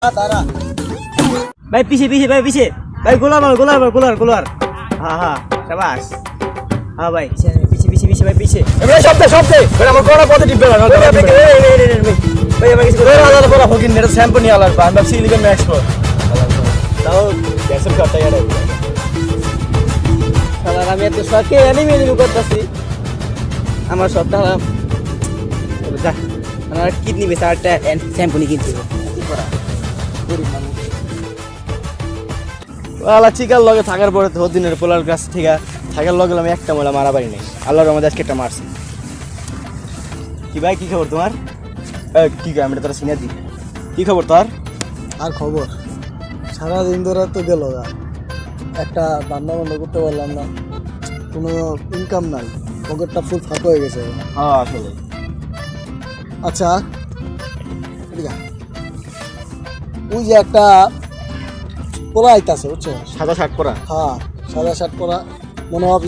तारा भाई पीछे पीछे भाई पीछे भाई गोला मारो गोला मारो गोला गोला हाँ हाँ शाबाश हाँ भाई पीछे पीछे पीछे भाई पीछे এবারে শব্দে শব্দে এবারে আমার কোনা পথে টিপবে না भाई हमारे किसी को আলাদা বড় হকিন এটা শ্যাম্পু নিয়ে আলাদা আমরা সিলিকন ম্যাক্স কর তাও গ্যাসের কাটা ইয়ার শালা আমি এত শখে অ্যানিমে করতেছি আমার সবটা যা আমার কিডনি বেচা একটা শ্যাম্পু নিয়ে কিনতে কি করা ওয়ালা চিকার লগে থাকার পরে তো দিনের পোলার কাছ থেকে থাকার লগে আমি একটা মোলা মারা পারি নাই আল্লাহর রহমতে আজকে একটা মারছি কি ভাই কি খবর তোমার কি আমি তোর সিনিয়র দি কি খবর তোর আর খবর সারাদিন ধরে তো গেল একটা রান্না বান্না করতে পারলাম না, কোনো ইনকাম নাই, পকেটটা ফুল ফাঁকা হয়ে গেছে। হ্যাঁ আসলে আচ্ছা এদিকে আয়। ওই যে একটা পোলা আইতাছে বুঝছো, সাদা শার্ট পরা হ্যাঁ সাদা শার্ট পরা, মনে হয়